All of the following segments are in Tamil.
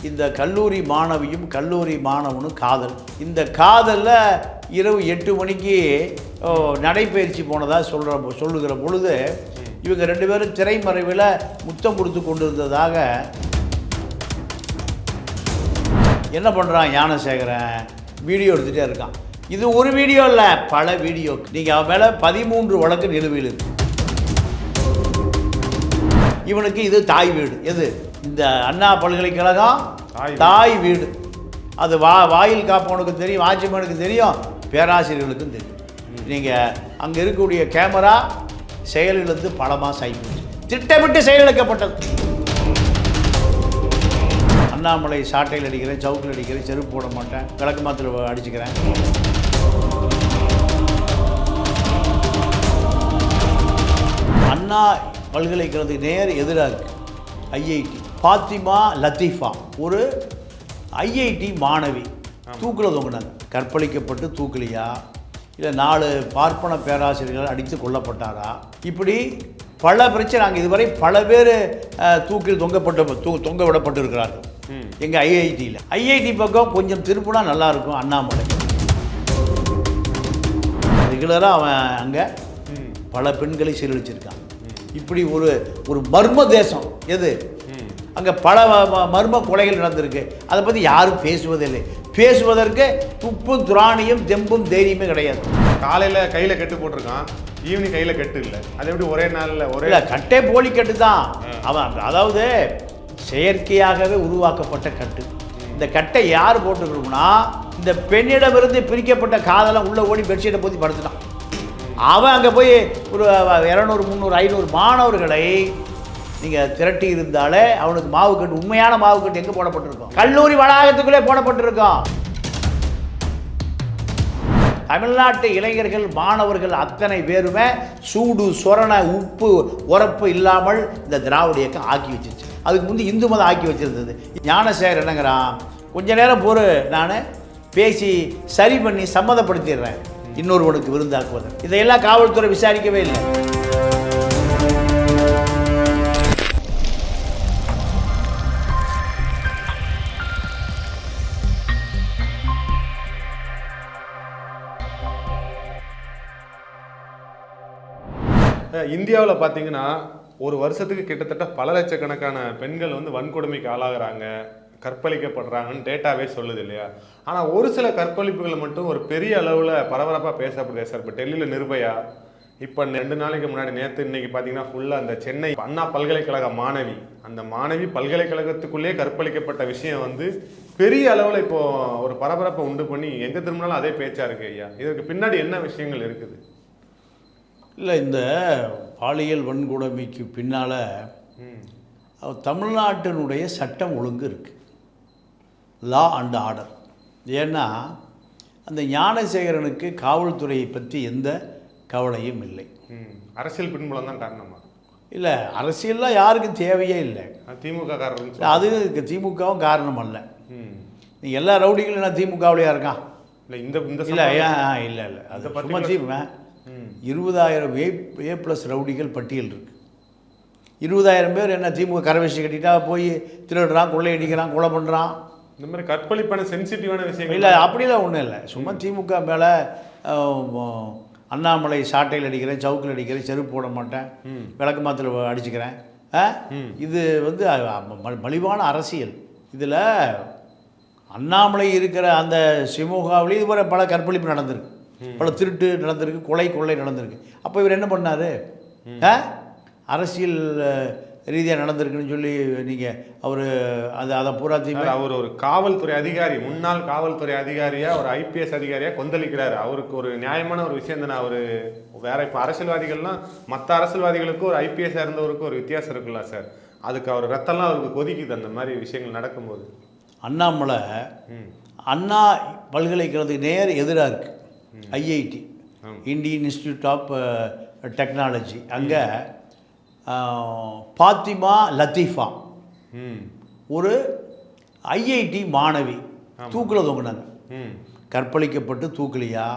இந்த கல்லூரி மாணவியும் கல்லூரி மாணவனும் காதல். இந்த காதலில் இரவு 8 மணிக்கு நடைபயிற்சி போனதாக சொல்லுகிற பொழுது இவங்க 2 பேரும் திரைமறைவில் முத்தம் கொடுத்து கொண்டிருந்ததாக என்ன பண்ணுறான் ஞானசேகரன், வீடியோ எடுத்துகிட்டே இருக்கான். இது ஒரு வீடியோ இல்லை, பல வீடியோ. நீங்கள் அவன் மேலே 13 வழக்கு நிலுவையில் இருக்கு. இவனுக்கு இது தாய் வீடு. எது? இந்த அண்ணா பல்கலைக்கழகம் தாய் வீடு. அது வாயில் காப்பவனுக்கு தெரியும், வாட்ச்மேனுக்கு தெரியும், பேராசிரியர்களுக்கும் தெரியும். நீங்கள் அங்கே இருக்கக்கூடிய கேமரா செயலிழந்து பல மாதம் ஆகிப்போச்சு. திட்டமிட்டு செயலிழக்கப்பட்டது. அண்ணாமலை சாட்டையில் அடிக்கிறேன், சவுக்கில் அடிக்கிறேன், செருப்பு போட மாட்டேன், விளக்கு மாத்தில் அடிச்சுக்கிறேன். அண்ணா பல்கலைக்கழகத்துக்கு நேர் எதிராக இருக்குது ஐஐடி. பாத்திமா லத்தீஃபா ஒரு ஐஐடி மாணவி தூக்கில் தொங்கினாங்க. கற்பழிக்கப்பட்டு தூக்கலையா, இல்லை 4 பார்ப்பன பேராசிரியர்கள் அடித்து கொல்லப்பட்டாரா, இப்படி பல பிரச்சனை. நாங்கள் இதுவரை பல பேர் தூக்கில் தொங்க விடப்பட்டு இருக்கிறார்கள் எங்கள் ஐஐடியில். ஐஐடி பக்கம் கொஞ்சம் திருப்பினா நல்லாயிருக்கும். அண்ணாமலை ரெகுலராக அவன் அங்கே பல பெண்களை சீரழிச்சிருக்கான். இப்படி ஒரு மர்ம தேசம். எது? அங்கே பல மர்ம கொலைகள் நடந்திருக்கு. அதை பற்றி யாரும் பேசுவதில்லை. பேசுவதற்கு துப்பும் துராணியும் தெம்பும் தைரியமே கிடையாது. காலையில் கையில் கட்டு போட்டிருக்கான், ஈவினிங் கையில் கட்டு இல்லை. அது எப்படி ஒரே நாளில் இல்லை, கட்டே போலி கட்டு தான் அவன். அதாவது செயற்கையாகவே உருவாக்கப்பட்ட கட்டு. இந்த கட்டை யார் போட்டுக்கணும்னா, இந்த பெண்ணிடமிருந்து பிரிக்கப்பட்ட காதலாம் உள்ள ஓடி பெட்ஷீட்டை போத்தி படுத்துட்டான். அவன் அங்கே போய் ஒரு 200, 300, 500 மாணவர்களை நீங்கள் திரட்டி இருந்தாலே அவனுக்கு மாவுக்கட்டு, உண்மையான மாவுக்கட்டு எங்கே போடப்பட்டிருக்கும்? கல்லூரி வளாகத்துக்குள்ளே போடப்பட்டிருக்கோம். தமிழ்நாட்டு இளைஞர்கள் மாணவர்கள் அத்தனை பேருமே சூடு சொரண உப்பு உரப்பு இல்லாமல் இந்த திராவிட இயக்கம் ஆக்கி வச்சிருச்சு. அதுக்கு முந்தி இந்து மதம் ஆக்கி வச்சிருந்தது. ஞானசேகர் என்னங்கிறான், கொஞ்ச நேரம் பொறு, நான் பேசி சரி பண்ணி சம்மதப்படுத்திடுறேன் இன்னொருவனுக்கு விருந்தாக்குவது. இதையெல்லாம் காவல்துறை விசாரிக்கவே இல்லை. இந்தியாவில் பார்த்தீங்கன்னா ஒரு வருஷத்துக்கு கிட்டத்தட்ட பல லட்சக்கணக்கான பெண்கள் வந்து வன்கொடுமைக்கு ஆளாகிறாங்க, கற்பழிக்கப்படுறாங்கன்னு டேட்டாவே சொல்லுது இல்லையா? ஆனால் ஒரு சில கற்பழிப்புகள் மட்டும் ஒரு பெரிய அளவில் பரபரப்பாக பேசப்படுது சார். இப்போ டெல்லியில் நிர்பயா, இப்போ 2 நாளைக்கு முன்னாடி இன்னைக்கு பார்த்தீங்கன்னா ஃபுல்லாக அந்த சென்னை அண்ணா பல்கலைக்கழக மாணவி, அந்த மாணவி பல்கலைக்கழகத்துக்குள்ளேயே கற்பழிக்கப்பட்ட விஷயம் வந்து பெரிய அளவில் இப்போது ஒரு பரபரப்பை உண்டு பண்ணி எங்கே திரும்பினாலும் அதே பேச்சா இருக்கு ஐயா. இதற்கு பின்னாடி என்ன விஷயங்கள் இருக்குது? இல்லை, இந்த பாலியல் வன்கொடுமைக்கு பின்னால் தமிழ்நாட்டினுடைய சட்டம் ஒழுங்கு இருக்குது, லா அண்ட் ஆர்டர். ஏன்னா அந்த ஞானசேகரனுக்கு காவல்துறையை பற்றி எந்த கவலையும் இல்லை. அரசியல் பின்புலம் தான் காரணமா? இல்லை, அரசியல்லாம் யாருக்கும் தேவையே இல்லை. திமுக காரணம். அது திமுகவும் காரணம் அல்ல. நீ எல்லா ரவுடிகளும் நான் திமுகவிலையா இருக்கான்? இல்லை, இந்த இல்லை இல்லை இல்லை, அது சும்மா தீமை. 20,000 A+ ரவுடிகள் பட்டியல் இருக்குது. 20,000 பேர் என்ன திமுக கரவேசி கட்டிட்டா போய் திருடுறான், கொள்ளையடிக்கிறான், கொலை பண்ணுறான். இந்த மாதிரி கற்பழிப்பான சென்சிட்டிவான விஷயம் இல்லை, அப்படிலாம் ஒன்றும் இல்லை. சும்மா திமுக மேலே அண்ணாமலை சாட்டையில் அடிக்கிறேன், சவுக்கில் அடிக்கிறேன், செருப்பு போட மாட்டேன், விளக்கு மாத்தில் அடிச்சுக்கிறேன். இது வந்து மலிவான அரசியல். இதில் அண்ணாமலை இருக்கிற அந்த சிமுகாவிலேயும் இதுவரை பல கற்பழிப்பு நடந்திருக்கு, பல திருட்டு நடந்திருக்கு, கொள்ளை நடந்திருக்கு. அப்போ இவர் என்ன பண்ணார்? அரசியல் ரீதியாக நடந்திருக்குன்னு சொல்லி நீங்கள் அதை பூராத்தையுமே அவர் ஒரு காவல்துறை அதிகாரி, முன்னாள் காவல்துறை அதிகாரியாக ஒரு IPS அதிகாரியாக கொந்தளிக்கிறார். அவருக்கு ஒரு நியாயமான ஒரு விஷயம் தானே. அவர் வேற இப்போ அரசியல்வாதிகள்லாம் மற்ற அரசியல்வாதிகளுக்கும் ஒரு IPS இருந்தவருக்கும் ஒரு வித்தியாசம் இருக்குல்ல சார்? அதுக்கு அவர் ரத்தம்லாம் அவருக்கு கொதிக்குது அந்த மாதிரி விஷயங்கள் நடக்கும்போது. அண்ணாமலை அண்ணா பல்கலைக்கழகத்துக்கு நேர் எதிராக இருக்குது IIT, Indian Institute of Technology. அங்கே பாத்திமா லத்தீஃபா ஒரு ஐஐடி மாணவி தூக்கில் தொங்கினாங்க. கற்பழிக்கப்பட்டு தூக்கலையா,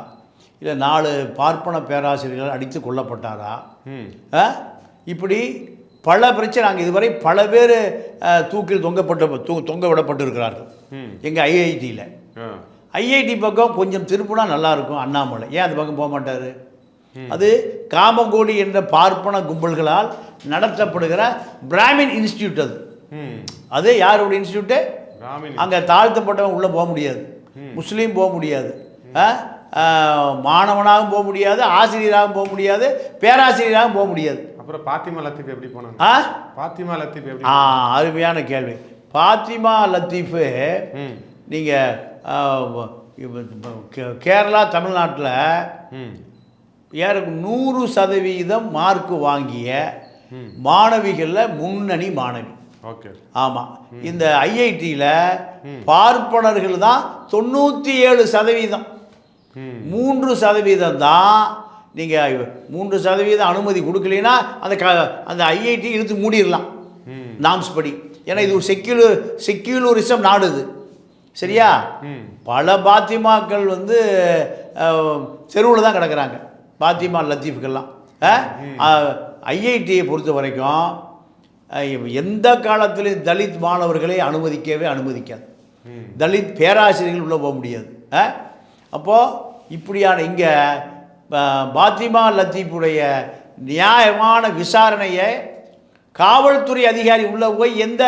இல்லை 4 பார்ப்பன பேராசிரியர்கள் அடித்து கொல்லப்பட்டாரா, இப்படி பல பிரச்சனை. அங்கே இதுவரை பல பேர் தூக்கில் தொங்க விடப்பட்டிருக்கிறார்கள் எங்கள் ஐஐடியில். ஐஐடி பக்கம் கொஞ்சம் திருப்பினா நல்லாயிருக்கும் அண்ணாமலை. ஏன் அந்த பக்கம் போக மாட்டார்? அது காமகோடி என்ற பார்ப்பன கும்பல்களால் நடத்தப்படுகிற பிராமின் இன்ஸ்டியூட். அது யாரோட இன்ஸ்டியூட்டு? அங்கே தாழ்த்தப்பட்டவன் உள்ளே போக முடியாது, முஸ்லீம் போக முடியாது, மாணவனாகவும் போக முடியாது, ஆசிரியராகவும் போக முடியாது, பேராசிரியராகவும் போக முடியாது. அப்புறம் பாத்திமா லத்தீஃப் எப்படி போனாங்க? பாத்திமா லத்தீஃப் எப்படி? அருமையான கேள்வி. பாத்திமா லத்தீஃபு நீங்கள் கேரளா தமிழ்நாட்டில் 100% மார்க் வாங்கிய மாணவிகளில் முன்னணி மாணவி. ஓகே. ஆமாம். இந்த ஐஐடியில் பார்ப்பனர்கள் தான் 97%. 3% தான். நீங்கள் 3% அனுமதி கொடுக்கலைன்னா அந்த ஐஐடி இழுத்து மூடிடலாம் நாம்ஸ் படி. ஏன்னா இது ஒரு செக்யூலரிசம் நாடு இது. சரியா? பல பாத்திமாக்கள் வந்து தெருவில் தான் கிடக்கிறாங்க, பாத்திமா லத்தீஃபுக்கெல்லாம். ஐஐடியை பொறுத்த வரைக்கும் எந்த காலத்திலையும் தலித் மாணவர்களை அனுமதிக்காது. தலித் பேராசிரியர்கள் உள்ளே போக முடியாது. அப்போது இப்படியான இங்கே பாத்திமா லத்தீஃபுடைய நியாயமான விசாரணையை காவல்துறை அதிகாரி உள்ளே போய் எந்த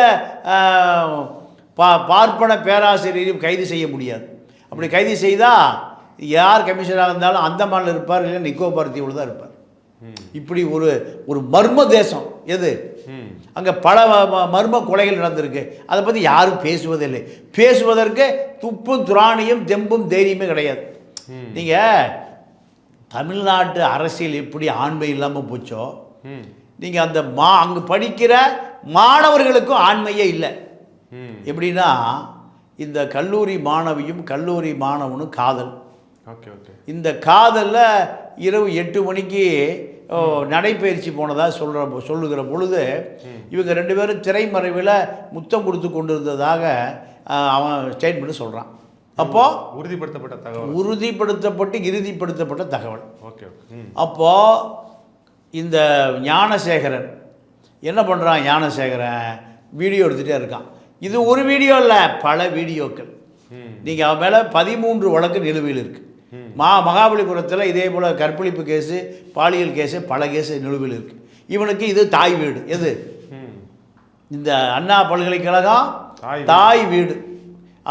பார்ப்பன பேராசிரியரையும் கைது செய்ய முடியாது. அப்படி கைது செய்தால் யார் கமிஷனராக இருந்தாலும் அந்தமானில் இருப்பார், இல்லை நிக்கோபார் தீவில் தான் இருப்பார். இப்படி ஒரு மர்ம தேசம் எது. அங்கே பல மர்ம கொலைகள் நடந்திருக்கு. அதை பற்றி யாரும் பேசுவதில்லை. பேசுவதற்கு துப்பும் துராணியும் தெம்பும் தைரியமே கிடையாது. நீங்கள் தமிழ்நாட்டு அரசியல் எப்படி ஆண்மை இல்லாமல் போச்சோ, நீங்கள் அந்த அங்கே படிக்கிற மாணவர்களுக்கும் ஆண்மையே இல்லை. எப்படின்னா, இந்த கல்லூரி மாணவியும் கல்லூரி மாணவனும் காதல். இந்த காதலில் இரவு 8 மணிக்கு நடைபயிற்சி போனதாக சொல்லுகிற பொழுது இவங்க 2 பேரும் திரைமறைவில் முத்தம் கொடுத்து கொண்டிருந்ததாக அவன் ஸ்டேட்மெண்ட் சொல்கிறான். அப்போது இறுதிப்படுத்தப்பட்ட தகவல். அப்போது இந்த ஞானசேகரன் என்ன பண்ணுறான்? ஞானசேகரன் வீடியோ எடுத்துகிட்டே இருக்கான். இது ஒரு வீடியோ இல்லை, பல வீடியோக்கள். நீங்கள் அவன் மேலே 13 வழக்கு நிலுவையில் இருக்குது. மகாபலிபுரத்தில் இதே போல் கற்பழிப்பு கேஸு, பாலியல் கேஸு, பல கேஸு நிலுவையில் இருக்குது. இவனுக்கு இது தாய் வீடு. எது? இந்த அண்ணா பல்கலைக்கழகம் தாய் வீடு.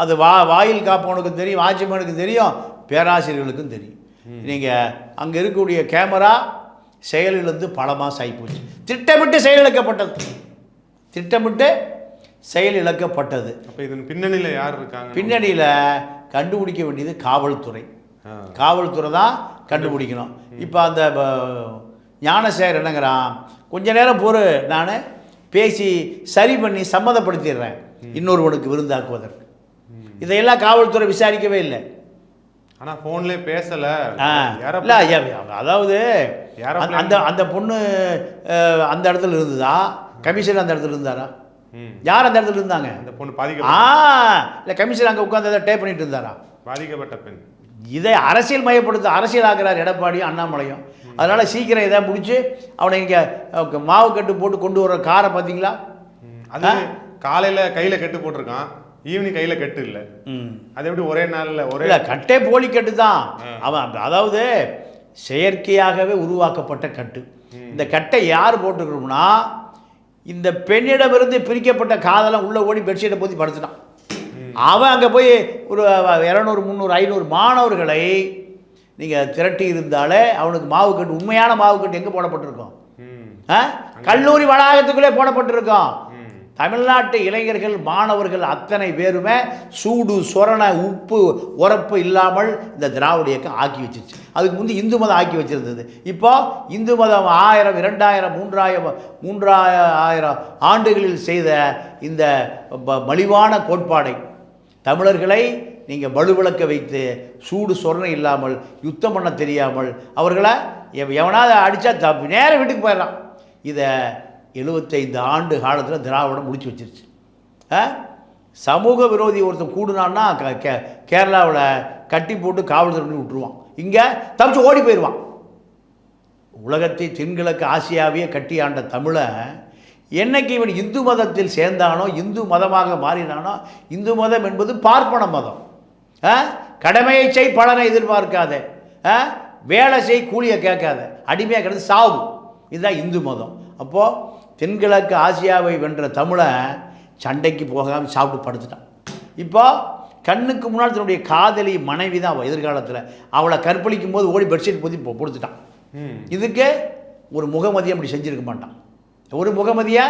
அது வாயில் காப்பவனுக்கு தெரியும், வாட்ச்மேனுக்கு தெரியும், பேராசிரியர்களுக்கும் தெரியும். நீங்கள் அங்கே இருக்கக்கூடிய கேமரா செயலிழந்து பல மாதம் ஆகிப்போச்சு. திட்டமிட்டு செயல் இழக்கப்பட்டது. அப்போ இதன் பின்னணியில் யார் இருக்காங்க? பின்னணியில் கண்டுபிடிக்க வேண்டியது காவல்துறை. காவல்துறை தான் கண்டுபிடிக்கணும். இப்போ அந்த ஞானசேகர் என்னங்கிறான், கொஞ்ச நேரம் பொறு, நான் பேசி சரி பண்ணி சம்மதப்படுத்திடுறேன் இன்னொருவனுக்கு விருந்தாக்குவதற்கு. இதையெல்லாம் காவல்துறை விசாரிக்கவே இல்லை. ஆனால் ஃபோன்லேயே பேசலை. இல்லை, அதாவது அந்த பொண்ணு அந்த இடத்துல இருந்ததா? கமிஷனர் அந்த இடத்துல இருந்தாரா? யார் அந்த இடத்துல இருந்தாங்க? அந்த பொண்ணு இல்லை, கமிஷனர் அங்கே உட்காந்து டேப் பண்ணிட்டு இருந்தாரா? பாதிக்கப்பட்ட பெண். இதை அரசியலாக்குறார் எடப்பாடியும் அண்ணாமலையும். அதனால் சீக்கிரம் இதை முடிச்சு அவனை இங்கே மாவு கட்டு போட்டு கொண்டு வர காரை பார்த்தீங்களா? அது காலையில் கையில் கட்டு போட்டிருக்கான், ஈவினிங் கையில் கட்டு இல்லை. அது எப்படி ஒரே நாளில்? இல்லை, கட்டே போலி கட்டு தான் அவன். அதாவது செயற்கையாகவே உருவாக்கப்பட்ட கட்டு. இந்த கட்டை யார் போட்டுக்கணும்னா, இந்த பெண்ணிடமிருந்து பிரிக்கப்பட்ட காதெல்லாம் உள்ளே ஓடி பெட்ஷீட்டை போத்தி படுத்துட்டான். அவன் அங்கே போய் ஒரு 200, 300, 500 மாணவர்களை நீங்கள் திரட்டி இருந்தாலே அவனுக்கு மாவுக்கட்டு, உண்மையான மாவுக்கட்டு எங்கே போடப்பட்டிருக்கோம்? கல்லூரி வளாகத்துக்குள்ளே போடப்பட்டிருக்கோம். தமிழ்நாட்டு இளைஞர்கள் மாணவர்கள் அத்தனை பேருமே சூடு சொரண உப்பு உரப்பு இல்லாமல் இந்த திராவிட இயக்கம் ஆக்கி வச்சிருச்சு. அதுக்கு முந்தி இந்து மதம் ஆக்கி வச்சிருந்தது. இப்போ இந்து மதம் 1000, 2000, 3000 ஆண்டுகளில் செய்த இந்த மலிவான கோட்பாடை தமிழர்களை நீங்கள் வலுவிளக்க வைத்து சூடு சொரணை இல்லாமல் யுத்தம் பண்ண தெரியாமல் அவர்களை எவனாவது அடித்தா நேரம் வீட்டுக்கு போயிடறான். இதை 75 ஆண்டு காலத்தில் திராவிடம் முடிச்சு வச்சிருச்சு. சமூக விரோதி ஒருத்தன் கூடுனான்னா கேரளாவில் கட்டி போட்டு காவல்துறை விட்டுருவான். இங்கே தப்பிச்சு ஓடி போயிடுவான். உலகத்தை தென்கிழக்கு ஆசியாவையே கட்டி ஆண்ட தமிழை என்னைக்கு இவன் இந்து மதத்தில் சேர்ந்தானோ, இந்து மதமாக மாறினானோ, இந்து மதம் என்பது பார்ப்பன மதம். கடமையை செய் பலனை எதிர்பார்க்காத, வேலை செய் கூலியை கேட்காத, அடிமையாக கிடந்து சாவு, இதுதான் இந்து மதம். அப்போது தென்கிழக்கு ஆசியாவை வென்ற தமிழன் சண்டைக்கு போகாமல் சாப்பிட்டு படுத்துட்டான். இப்போ கண்ணுக்கு முன்னால் தன்னுடைய காதலி மனைவி தான் எதிர்காலத்தில் அவளை கற்பழிக்கும் போது ஓடி பெட்ஷீட் போதி கொடுத்துட்டான். இதுக்கு ஒரு முகமதியை அப்படி செஞ்சுருக்க மாட்டான். ஒரு முகமதியை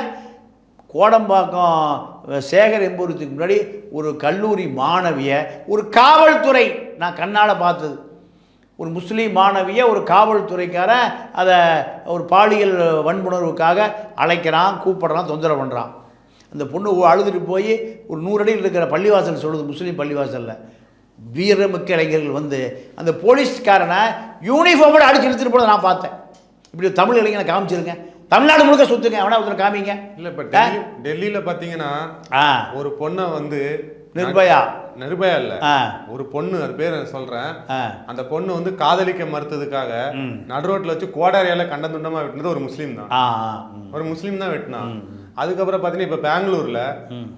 கோடம்பாக்கம் சேகர் என்பவருக்கு முன்னாடி ஒரு கல்லூரி மாணவியை ஒரு காவல்துறை, நான் கண்ணால் பார்த்தது, ஒரு முஸ்லீம் மாணவியை ஒரு காவல்துறைக்காரன் அதை ஒரு பாலியல் வன்புணர்வுக்காக அழைக்கிறான், கூப்பிட்றான், தொந்தரவு பண்ணுறான். அந்த பொண்ணு அழுதுட்டு போய் ஒரு 100 அடியில் இருக்கிற பள்ளிவாசல் சொல்லுது, முஸ்லீம் பள்ளிவாசலில் வீரமிக்க இளைஞர்கள் வந்து அந்த போலீஸ்காரனை யூனிஃபார்மோட அடிச்சு இழுத்துட்டு போனதை நான் பார்த்தேன். இப்படி தமிழ் இளைஞனை காமிச்சிருங்க, தமிழ்நாடு முழுக்க சுற்றுங்க, எவனா ஒருத்தர் காமிங்க. இல்லை, இப்போ டெல்லியில் பார்த்தீங்கன்னா ஒரு பொண்ணை வந்து நிர்பயா இல்லை, ஒரு பொண்ணு, அது பேர் சொல்றேன், அந்த பொண்ணு வந்து காதலிக்க மறுத்ததுக்காக நடுரோட்ல வச்சு கோடாரியால கண்ட துண்டமா வெட்டினது ஒரு முஸ்லீம் தான். ஒரு முஸ்லீம் தான் வெட்டினான். அதுக்கப்புறம் பார்த்தீங்கன்னா இப்போ பெங்களூர்ல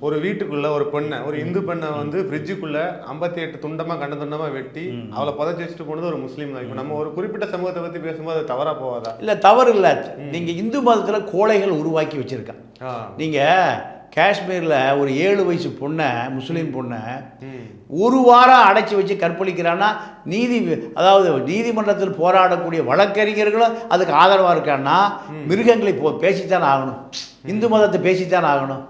ஒரு வீட்டுக்குள்ள ஒரு பெண்ணை, ஒரு இந்து பெண்ணை வந்து ஃப்ரிட்ஜுக்குள்ள 58 துண்டமா கண்ட துண்டமா வெட்டி அவளை புதைச்சி வச்சுட்டு போனது ஒரு முஸ்லீம் தான். இப்போ நம்ம ஒரு குறிப்பிட்ட சமூகத்தை பத்தி பேசும்போது அது தவறா போவாதா? இல்லை, தவறு இல்லை. நீங்க இந்து மதத்தில் கோழைகள் உருவாக்கி வச்சிருக்கான். நீங்க காஷ்மீரில் ஒரு 7 வயசு பொண்ணை, முஸ்லீம் பொண்ணை 1 வாரம் அடைச்சி வச்சு கற்பழிக்கிறான்னா அதாவது நீதிமன்றத்தில் போராடக்கூடிய வழக்கறிஞர்களும் அதுக்கு ஆதரவாக இருக்கான்னா மிருகங்களை பேசித்தான் ஆகணும், இந்து மதத்தை பேசித்தான் ஆகணும்.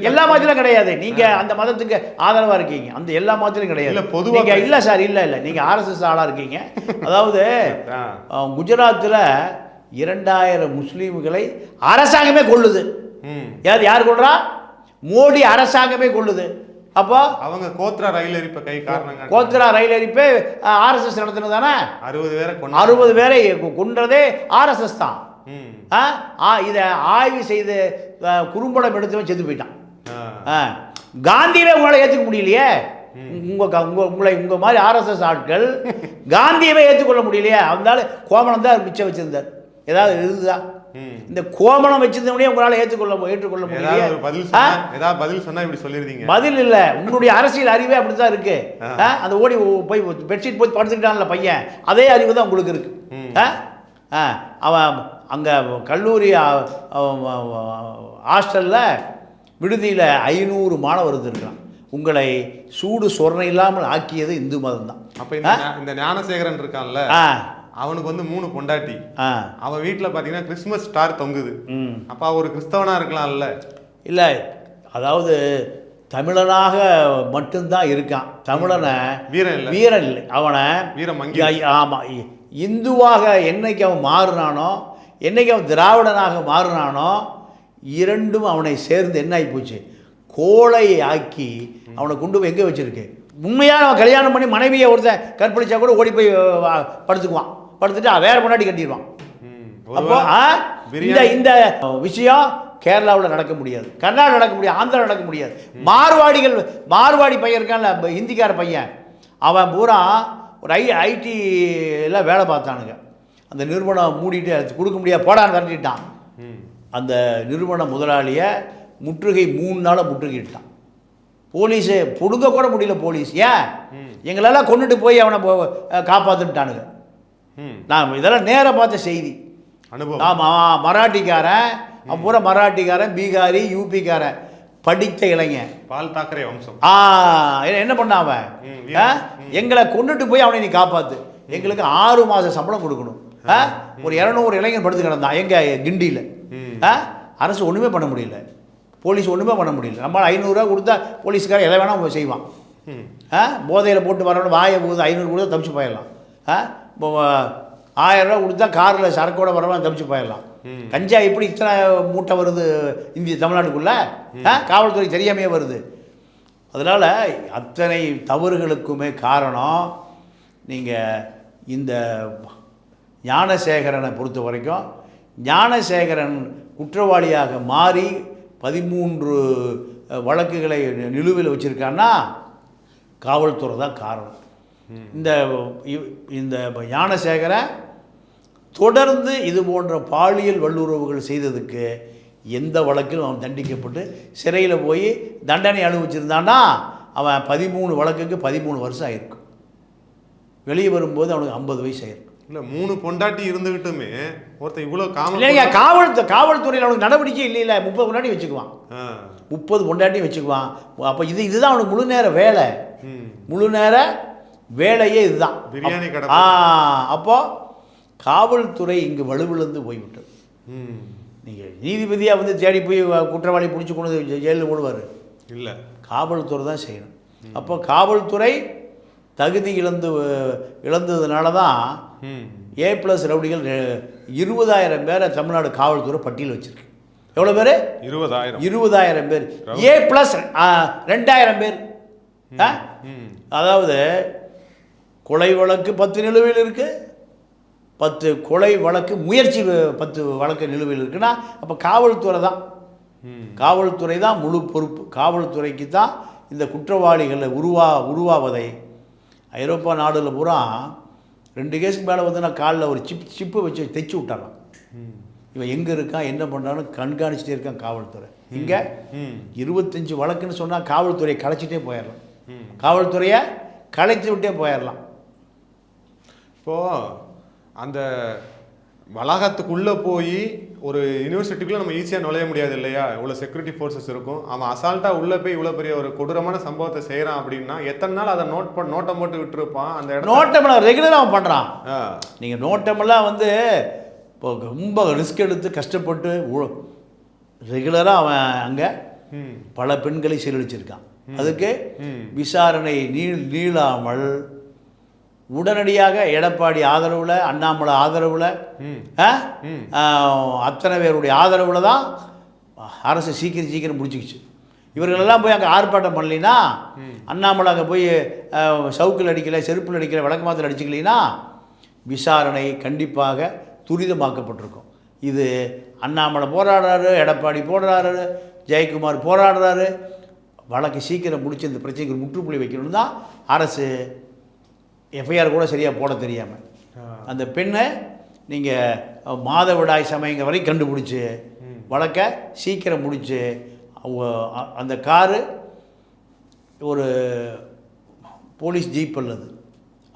எல்லா மதத்திலும் கிடையாது. நீங்க அந்த மதத்துக்கு ஆதரவா இருக்கீங்க, அந்த எல்லா மதத்திலும் கிடையாது. பொதுவாக இல்லை சார், இல்லை நீங்க RSS ஆளா இருக்கீங்க. அதாவது குஜராத்தில் 2000 முஸ்லீம்களை அரசாங்கமே கொள்ளுது. யார் கொள்றா? மோடி அரசாங்கமே கொள்ளுது. அப்போ அவங்க கோத்ரா ரயில் எரிப்பை கை காரணம், கோத்ரா ரயில் எரிப்பை RSS நடத்தினது தானே. 60 பேரை கொன்றதே RSS தான். இதை ஆய்வு செய்து குறும்படம் எடுத்து செத்து போயிட்டான். காந்தியவே உங்களால் ஏற்றுக்க முடியலையே. உங்க மாதிரி RSS ஆட்கள் காந்தியவே ஏற்றுக்கொள்ள முடியலையே. அதனால கோமலம் தான் மிச்சம் வச்சிருந்தார். ஏதாவது இருந்துதா? இந்த கோமலம் வச்சிருந்தவனே உங்களால் ஏற்றுக்கொள்ள முடியலையே. பதில் சொன்னா இப்படி சொல்லிருந்தீங்க. பதில் இல்ல, உங்களுடைய அரசியல் அறிவே அப்படித்தான் இருக்கு. அந்த ஓடி போய் பெட்ஷீட் போய் படுத்துக்கிட்டான்ல பையன், அதே அறிவு தான் உங்களுக்கு இருக்கு. அவன் அங்க கல்லூரி ஹாஸ்டல்ல விடுதியில் 500 மாணவர் இருந்திருக்கான். உங்களை சூடு சொரணை இல்லாமல் ஆக்கியது இந்து மதம் தான். அப்ப இந்த ஞானசேகரன் இருக்கான்ல, அவனுக்கு வந்து 3 பொண்டாட்டி. அவன் வீட்டில் பார்த்தீங்கன்னா கிறிஸ்துமஸ் ஸ்டார் தொங்குது. அப்போ ஒரு கிறிஸ்தவனா இருக்கலாம்ல? இல்லை, அதாவது தமிழனாக மட்டும்தான் இருக்கான். தமிழனை வீரன் இல்லை, அவனை ஆமாம் இந்துவாக என்னைக்கு அவன் மாறினானோ, என்னைக்கு அவன் திராவிடனாக மாறினானோ, இரண்டும் அவனை சேர்ந்து என்ன ஆகி போச்சு, கோளை ஆக்கி அவனை கொண்டு போய் எங்கே வச்சிருக்கு. உண்மையாக அவன் கல்யாணம் பண்ணி மனைவியை ஒருத்தன் கற்பழிச்சா கூட ஓடி போய் படுத்துக்குவான், படுத்துட்டு வேற முன்னாடி கட்டிடுவான். அப்போ இந்த விஷயம் கேரளாவில் நடக்க முடியாது, கர்நாடகா நடக்க முடியாது, ஆந்திரா நடக்க முடியாது. மார்வாடி பையன் இருக்கான்ல, ஹிந்திக்கார பையன், அவன் பூரா ஒரு ஐடியில் வேலை பார்த்தானுங்க. அந்த நிறுவனம் மூடிட்டு கொடுக்க முடியாது, போடான்னு விரட்டிட்டான். அந்த நிறுவன முதலாளியை முற்றுகை 3 நாளாக முற்றுகையிட்டான். போலீஸு பிடுங்க கூட முடியல. போலீஸ் ஏன் எங்களெல்லாம் கொண்டுட்டு போய் அவனை காப்பாற்றுட்டானுங்க. நான் இதெல்லாம் நேராக பார்த்த செய்தி. ஆமாம், மராட்டிக்காரன், பூரா மராட்டிக்காரன், பீகாரி, யூபிக்காரன், படித்த இளைஞன், பால் தாக்கரே வம்சம். என்ன பண்ண அவன், எங்களை கொண்டுட்டு போய் அவனை நீ காப்பாற்று, எங்களுக்கு 6 மாத சம்பளம் கொடுக்கணும். ஒரு 200 இளைஞன் படுத்து கிடந்தான் எங்க கிண்டியில். அரசு ஒன்றுமே பண்ண முடியல, போலீஸ் ஒன்றுமே பண்ண முடியல. நம்மளால் 500 ரூபா கொடுத்தா போலீஸ்காரன் எதை வேணால் செய்வான். போதையில் போட்டு வரணும், வாயை போகுது, 500 கொடுத்தா தப்பிச்சு போயிடலாம். 1000 ரூபா கொடுத்தா காரில் சரக்கோட வரலாம், தப்பிச்சு போயிடலாம். கஞ்சா எப்படி இத்தனை மூட்டை வருது தமிழ்நாட்டுக்குள்ளே, காவல்துறை தெரியாமையே வருது. அதனால் அத்தனை தவறுகளுக்குமே காரணம் நீங்கள் இந்த ஞானசேகரனை பொறுத்த வரைக்கும், ஞானசேகரன் குற்றவாளியாக மாறி 13 வழக்குகளை நிலுவையில் வச்சுருக்கான்னா காவல்துறை தான் காரணம். இந்த ஞானசேகரன் தொடர்ந்து இது போன்ற பாலியல் வல்லுறவுகள் செய்ததுக்கு எந்த வழக்கிலும் அவன் தண்டிக்கப்பட்டு சிறையில் போய் தண்டனை அனுபவிச்சிருந்தான்னா அவன் 13 வழக்குக்கு 13 வருஷம் ஆயிருக்கும். வெளியே வரும்போது அவனுக்கு 50 வயசு ஆயிருக்கும். இல்லை 3 பொண்டாட்டி இருந்துகிட்டுமே ஒருத்தர் இவ்வளோ இல்லைங்க, காவல்துறையில் அவனுக்கு நடவடிக்கை இல்லை 30 பொண்டாட்டி வச்சுக்குவான், 30 பொண்டாட்டியும் வச்சுக்குவான். அப்போ இதுதான் அவனுக்கு முழு நேர வேலை, முழு நேர வேலையே இதுதான். பிரியாணி கடை. அப்போ காவல்துறை இங்கு வலுவிழந்து போய்விட்டது. நீங்கள் நீதிபதியாக வந்து தேடி போய் குற்றவாளி பிடிச்சி கொண்டு ஜெயிலில் போடுவார் இல்லை, காவல்துறை தான் செய்யணும். அப்போ காவல்துறை தகுதி இழந்ததுனால தான் A+ ரவுடிகள் 20,000 பேரை தமிழ்நாடு காவல்துறை பட்டியல் வச்சிருக்கு. எவ்வளோ பேர்? 20,000 பேர். A+ 2,000 பேர். அதாவது கொலை வழக்கு 10 நிலுவையில் இருக்குது, 10 கொலை வழக்கு முயற்சி 10 வழக்கு நிலுவையில் இருக்குன்னா அப்போ காவல்துறை தான், காவல்துறை தான் முழு பொறுப்பு. காவல்துறைக்கு தான் இந்த குற்றவாளிகளை உருவாவதை ஐரோப்பா நாடுகளில் பூரா 2 கேஸுக்கு மேலே வந்து நான் காலில் ஒரு சிப்பு வச்சு தைச்சி விட்டாரான். இவன் எங்கே இருக்கான் என்ன பண்ணுறான்னு கண்காணிச்சிட்டே இருக்கான் காவல்துறை. இங்கே 25 வழக்குன்னு சொன்னால் காவல்துறையை கலைச்சிட்டே போயிடலாம், காவல்துறையை கலைச்சி விட்டே போயிடலாம். இப்போது அந்த வளாகத்துக்குள்ளே போய் ஒரு யூனிவர்சிட்டிக்குள்ளே நம்ம ஈஸியாக நுழைய முடியாது இல்லையா, இவ்வளோ செக்யூரிட்டி ஃபோர்ஸஸ் இருக்கும். அவன் அசால்ட்டாக உள்ளே போய் இவ்வளோ பெரிய ஒரு கொடூரமான சம்பவத்தை செய்கிறான் அப்படின்னா எத்தனை நாள் அதை நோட்டம் போட்டு விட்டுருப்பான். அந்த இடம் நோட்டமெல்லாம் ரெகுலராக அவன் பண்ணுறான். நீங்கள் நோட்டமெல்லாம் வந்து இப்போ ரொம்ப ரிஸ்க் எடுத்து கஷ்டப்பட்டு ரெகுலராக அவன் அங்கே பல பெண்களை சீரழிச்சிருக்கான். அதுக்கு விசாரணை நீளாமல் உடனடியாக எடப்பாடி ஆதரவில், அண்ணாமலை ஆதரவில், அத்தனை பேருடைய ஆதரவில் தான் அரசு சீக்கிரம் முடிச்சிக்கிச்சு. இவர்களெல்லாம் போய் அங்கே ஆர்ப்பாட்டம் பண்ணலைன்னா, அண்ணாமலை அங்கே போய் சவுக்கில் அடிக்கலை, செருப்பில் அடிக்கலை, விளக்கு மாத்திரை அடிச்சுக்கலைன்னா விசாரணை கண்டிப்பாக துரிதமாக்கப்பட்டிருக்கும். இது அண்ணாமலை போராடுறாரு, எடப்பாடி போராடுறாரு, ஜெயக்குமார் போராடுறாரு. வழக்கு சீக்கிரம் முடிச்சு இந்த பிரச்சனைக்கு முற்றுப்புள்ளி வைக்கணும்னு தான் அரசு எஃப்ஐஆர் கூட சரியாக போட தெரியாமல் அந்த பெண்ணை நீங்கள் மாதவிடாய் சமயங்க வரை கண்டுபிடிச்சி வழக்கை சீக்கிரம் முடிச்சு அந்த காரு ஒரு போலீஸ் ஜீப் அல்லது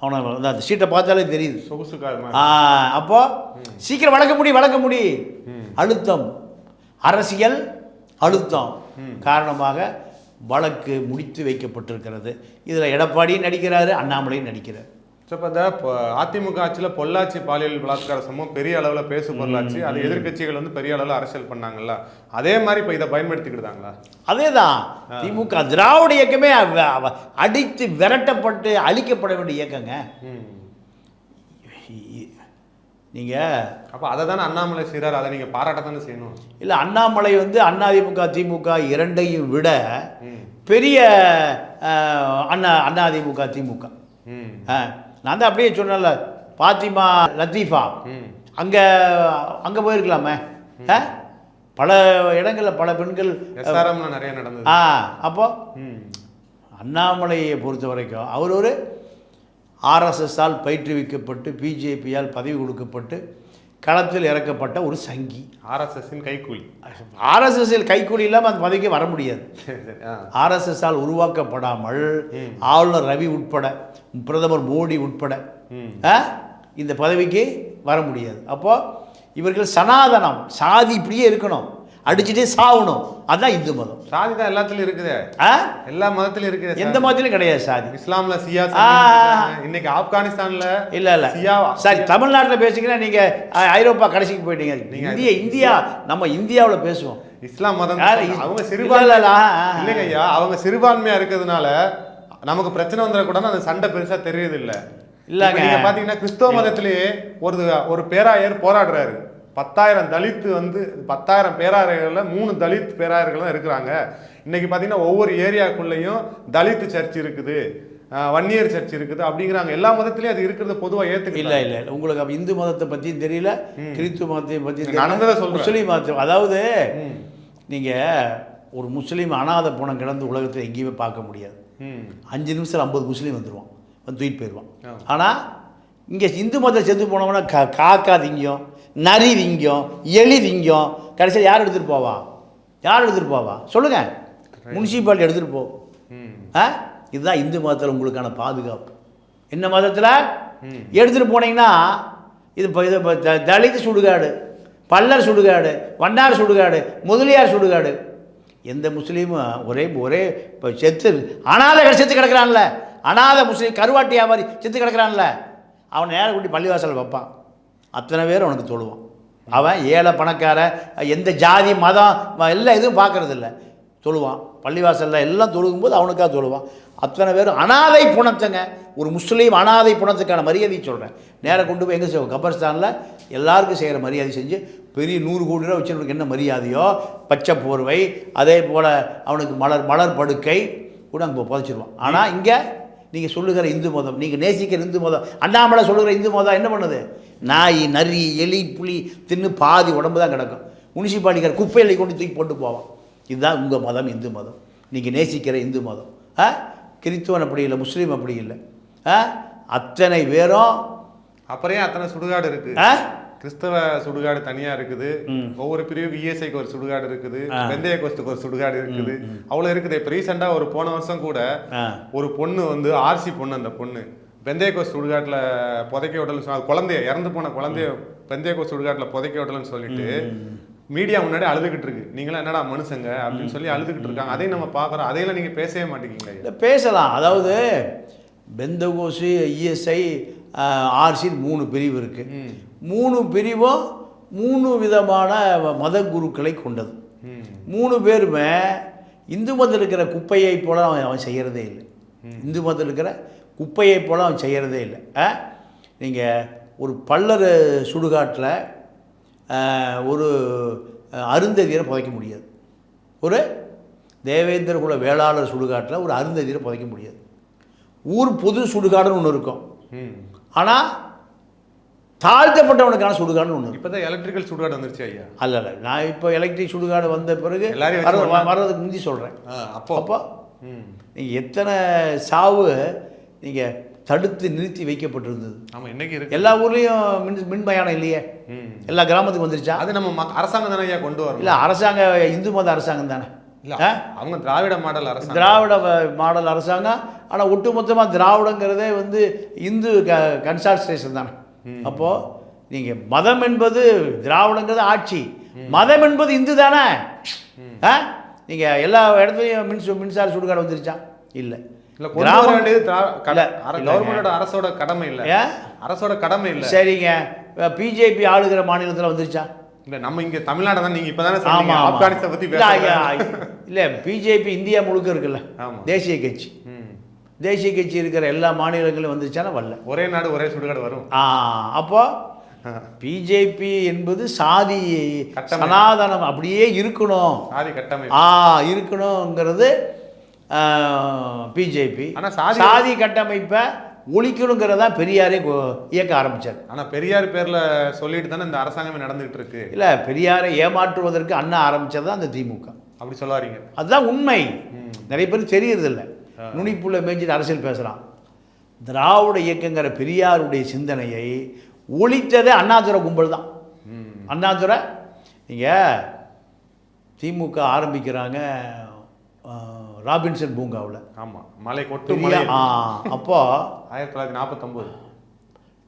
அவனை அந்த சீட்டை பார்த்தாலே தெரியுது சொகுசு கார். அப்போ சீக்கிரம் வழக்க முடி அழுத்தம், அரசியல் அழுத்தம் காரணமாக வழக்கு முடித்து வைக்கப்பட்டிருக்கிறது. இதில் எடப்பாடியும் நடிக்கிறாரு, அண்ணாமலையும் நடிக்கிறார். ஸோ இப்போ இந்த அதிமுக ஆட்சியில் பொள்ளாச்சி பாலியல் பலாத்கார சம்பவம் பெரிய அளவில் பேசு பொருளாச்சு, அது எதிர்கட்சிகள் வந்து பெரிய அளவில் அரசியல் பண்ணாங்கல்ல, அதே மாதிரி இப்போ இதை பயன்படுத்திக்கிட்டாங்களா? அதே தான் திமுக திராவிட இயக்கமே அடித்து விரட்டப்பட்டு அழிக்கப்பட வேண்டிய இயக்கங்க. நீங்கள் அப்போ அதை தானே அண்ணாமலை செய்கிறார், அதை நீங்கள் பாராட்டத்தானே செய்யணும். இல்லை, அண்ணாமலை வந்து அதிமுக திமுக இரண்டையும் விட பெரிய அதிமுக திமுக. நான் தான் அப்படியே சொன்னேன்ல, பாத்திமா லத்தீஃபா அங்கே போயிருக்கலாமே, பல இடங்களில் பல பெண்கள் நிறைய நடந்தது. அப்போ அண்ணாமலையை பொறுத்த வரைக்கும் அவர் ஒரு ஆர்எஸ்எஸ்ஸால் பயிற்றுவிக்கப்பட்டு பிஜேபியால் பதவி கொடுக்கப்பட்டு களத்தில் இறக்கப்பட்ட ஒரு சங்கி. ஆர்எஸ்எஸ்ஸின் கைக்கூலி. ஆர்எஸ்எஸ்ஸில் கைக்கூலி இல்லாமல் அந்த பதவிக்கு வர முடியாது. ஆர்எஸ்எஸ்ஸால் உருவாக்கப்படாமல் ஆளுநர் ரவி உட்பட, பிரதமர் மோடி உட்பட இந்த பதவிக்கு வர முடியாது. அப்போது இவர்கள் சனாதனம், சாதி இப்படியே இருக்கணும், அடிச்சுட்டே சாகணும், அதுதான் இந்து மதம். சாதி தான் எல்லாத்துலயும் இருக்குது, எல்லா மதத்திலும் இருக்குது. எந்த மதத்திலும் கிடையாது சாதி. இஸ்லாம்ல சியா, இன்னைக்கு ஆப்கானிஸ்தான்ல இல்ல சியா. சரி, தமிழ்நாட்டில் பேசிங்கன்னா நீங்க ஐரோப்பா கடைசிக்கு போயிட்டீங்க. இந்தியா நம்ம இந்தியாவில் பேசுவோம். இஸ்லாம் மதம் அவங்க இல்லைங்க ஐயா, அவங்க சிறுபான்மையா இருக்கிறதுனால நமக்கு பிரச்சனை வந்துடக்கூடாது, அந்த சண்டை பெருசா தெரியுது இல்லை. இல்லைங்க, நீங்க பாத்தீங்கன்னா கிறிஸ்தவ மதத்திலேயே ஒரு பேராயர் போராடுறாரு. 10,000 தலித்து வந்து 10,000 பேராயர்களில் 3 தலித் பேராயர்கள் தான் இருக்கிறாங்க. இன்னைக்கு பார்த்தீங்கன்னா ஒவ்வொரு ஏரியாக்குள்ளேயும் தலித்து சர்ச் இருக்குது, வன்னியர் சர்ச் இருக்குது அப்படிங்கிறாங்க. எல்லா மதத்திலையும் அது இருக்கிறத பொதுவாக ஏற்றுக்க. இல்லை இல்லை இல்லை, உங்களுக்கு அப்போ இந்து மதத்தை பற்றியும் தெரியல, கிறிஸ்துவ மதத்தையும் பற்றி நடந்ததை சொல்கிறேன். முஸ்லீம் மதத்தை, அதாவது நீங்கள் ஒரு முஸ்லீம் அனாதை பணம் கிடந்து உலகத்தில் எங்கேயுமே பார்க்க முடியாது. 5 நிமிஷத்தில் 50 முஸ்லீம் வந்துடுவான், வந்து தூக்கிட்டு போயிடுவான். ஆனால் இங்கே இந்து மதத்தை செத்து போனவனா காக்கா திங்கும், நரி திங்கும், எலி திங்கும். கடைசியில் யார் எடுத்துகிட்டு போவா? யார் எடுத்துகிட்டு போவா சொல்லுங்கள்? முனிசிபாலிட்டி எடுத்துகிட்டு போ. இதுதான் இந்து மதத்தில் உங்களுக்கான பாதுகாப்பு. என்ன மதத்தில் எடுத்துகிட்டு போனீங்கன்னா இது இப்போ தலித் சுடுகாடு, பல்லர் சுடுகாடு, வண்ணார் சுடுகாடு, முதலியார் சுடுகாடு. எந்த முஸ்லீமும் ஒரே இப்போ செத்து அனாதைகள் செத்து கிடக்கிறான்ல, அனாதை முஸ்லீம் கருவாட்டி வியாபாரி செத்து கிடக்கிறான்ல, அவன் நேரம் கூட்டி பள்ளிவாசல் வைப்பான். அத்தனை பேர் அவனுக்கு தொழுவான். அவன் ஏழை பணக்கார எந்த ஜாதி மதம் எல்லாம் எதுவும் பார்க்கறதில்ல, தொழுவான். பள்ளிவாசலில் எல்லாம் தொழுகும்போது அவனுக்காக தொழுவான். அத்தனை பேரும் அனாதை புணத்துங்க. ஒரு முஸ்லீம் அனாதை புணத்துக்கான மரியாதை சொல்கிறேன். நேராக கொண்டு போய் எங்கே செய்வோம்? கபர்ஸ்தானில் எல்லாருக்கும் செய்கிற மரியாதை செஞ்சு பெரிய 100 கோடி ரூபா வச்சுருக்கு என்ன மரியாதையோ, பச்சை போர்வை, அதே போல் அவனுக்கு மலர் படுக்கை கூட அங்கே புதைச்சிருவான். ஆனால் இங்கே நீங்கள் சொல்லுகிற இந்து மதம், நீங்கள் நேசிக்கிற இந்து மதம், அண்ணாமலை சொல்லுகிற இந்து மதம் என்ன பண்ணுது? நாய், நரி, எலி, புலி தின்னு பாதி உடம்பு தான் கிடக்கும். முனிசிபாலிட்டிக்கார குப்பையில் கொண்டு தூக்கி போட்டு போவான். இதுதான் உங்கள் மதம், இந்து மதம். நீங்கள் நேசிக்கிற இந்து மதம். கிறிஸ்துவன் அப்படி இல்லை, முஸ்லீம் அப்படி இல்லை. அத்தனை பேரும் அப்புறம் அத்தனை சுடுகாடு இருக்குது. கிறிஸ்தவ சுடுகாடு தனியா இருக்குது, ஒவ்வொரு பிரிவுக்கு இஎஸ்ஐக்கு ஒரு சுடுகாடு இருக்குது, வெந்தய கோஸ்துக்கு ஒரு சுடுகாடு இருக்குது, அவ்வளவு இருக்குது. இப்போ ரீசெண்டா ஒரு போன வருஷம் கூட ஒரு பொண்ணு வந்து ஆர்சி பொண்ணு, அந்த பொண்ணு வெந்தய கோஸ்ட் சுடுகாட்டில் புதைக்க விடலன்னு குழந்தைய இறந்து போன குழந்தைய வெந்தய கோஸ்ட் சுடுகாட்டில் புதைக்க விடலன்னு சொல்லிட்டு மீடியா முன்னாடி அழுதுகிட்டு இருக்கு. நீங்களாம் என்னடா மனுஷங்க அப்படின்னு சொல்லி அழுதுகிட்டு இருக்காங்க. அதையும் நம்ம பார்க்குறோம். அதையெல்லாம் நீங்கள் பேசவே மாட்டேங்கிங்க. பேசலாம். அதாவது பெந்தகோசு, இஎஸ்ஐ, ஆர்சி 3 பிரிவு இருக்குது. 3 பிரிவும் 3 விதமான மத குருக்களை கொண்டது. 3 பேருமே இந்து மதத்தில் இருக்கிற குப்பையை போல அவன் செய்கிறதே இல்லை. இந்து மதத்தில் இருக்கிற குப்பையை போல அவன் செய்கிறதே இல்லை. நீங்கள் ஒரு பல்லர் சுடுகாட்டில் ஒரு அருந்ததியரை புதைக்க முடியாது. ஒரு தேவேந்திர குல வேளாளர் சுடுகாட்டில் ஒரு அருந்ததியரை புதைக்க முடியாது. ஊர் பொது சுடுகாடுன்னு ஒன்று இருக்கும். ஆனால் தாழ்த்தப்பட்டவனுக்கான சுடுகாடுன்னு ஒன்று. இப்போ தான் எலக்ட்ரிக்கல் சுடுகாடு வந்துருச்சு ஐயா. அல்ல, நான் இப்போ எலக்ட்ரிக் சுடுகாடு வந்த பிறகு வர்றதுக்கு முந்தி சொல்கிறேன். அப்போ நீங்கள் எத்தனை சாவு நீங்கள் தடுத்து நிறுத்தி வைக்கப்பட்டிருந்தது. ஆமாம், இன்னைக்கு இருக்கு. எல்லா ஊர்லேயும் மின்மயானம் இல்லையே, எல்லா கிராமத்துக்கும் வந்துருச்சா? அது நம்ம அரசாங்கம் தானே ஐயா கொண்டு வரும். இல்லை, அரசாங்கம் இந்து மத அரசாங்கம் தானே. அவங்க திராவிட மாடல் அரசாங்கம், திராவிட மாடல் அரசாங்கம். ஆனால் ஒட்டுமொத்தமாக திராவிடங்கிறதே வந்து இந்து கன்சால்டேஷன் தானே. அப்போது நீங்கள் மதம் என்பது திராவிடங்கிறது ஆட்சி, மதம் என்பது இந்து தானே. நீங்கள் எல்லா இடத்துலையும் மின்சார சுடுகாடு வந்துருச்சா? இல்லை. கவர்மெண்டோட அரசோட கடமை இல்லை, அரசோட கடமை இல்லை. சரிங்க, பிஜேபி ஆளுகிற மாநிலத்தில் வந்துருச்சா? இல்லை, நம்ம இங்கே தமிழ்நாடு தான். நீங்கள் இப்போ தானே சொன்னீங்க ஆப்கானிஸ்தான் பற்றி. இல்லை, பிஜேபி இந்தியா முழுக்க இருக்குல்ல, தேசிய கட்சி. தேசிய கட்சி இருக்கிற எல்லா மாநிலங்களும் வந்துருச்சானா? வரல. ஒரே நாடு ஒரே சுடுகாடு வரும். அப்போ பிஜேபி என்பது சாதி சனாதனம் அப்படியே இருக்கணும், சாதி கட்டமை இருக்கணுங்கிறது பிஜேபி. ஆனால் சாதி கட்டமைப்பை ஒழிக்கணுங்கிறதா பெரியாரே இயக்க ஆரம்பித்தார். ஆனால் பெரியார் பேரில் சொல்லிட்டு தானே இந்த அரசாங்கமே நடந்துகிட்டு இருக்கு. இல்லை, பெரியாரை ஏமாற்றுவதற்கு அண்ணா ஆரம்பித்தது தான் அந்த திமுக. அப்படி சொல்லாதீங்க, அதுதான் உண்மை. நிறைய பேர் தெரியறதில்லை, நுனிப்புள்ள மேய்ஞ்சிட்டு அரசியல் பேசுகிறான். திராவிட இயக்கங்கிற பெரியாருடைய சிந்தனையை ஒழித்ததே அண்ணாதுரை கும்பல் தான். அண்ணாதுரை, நீங்கள் திமுக ஆரம்பிக்கிறாங்க ராபின்சன் பூங்காவில். ஆமாம், மலை கொட்டு. அப்போ 1949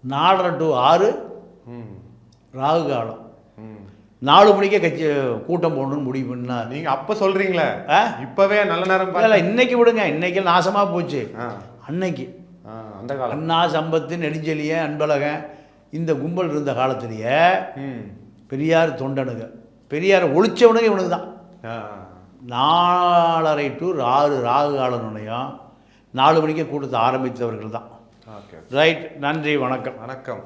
4:30 to 6 ராகு காலம். 4 மணிக்கே கட்சி கூட்டம் போடணும்னு முடிவு பண்ணா. நீங்கள் அப்போ சொல்கிறீங்களே, இப்போவே நல்ல நேரம் இல்லை, இன்னைக்கு விடுங்க, இன்னைக்கு நாசமாக போச்சு. அன்னைக்கு அந்த காலம் அண்ணா, சம்பத்து, நெடுஞ்செழியன், அன்பழகன் இந்த கும்பல் இருந்த காலத்திலேயே பெரியார் தொண்டனுங்க, பெரியாரை ஒழிச்சவனுங்க இவனுக்கு தான். 4:30 to 6 ராகு காலனுடையும் 4 மணிக்கே கூட்டத்தை ஆரம்பித்தவர்கள் தான். ரைட், நன்றி, வணக்கம். வணக்கம்.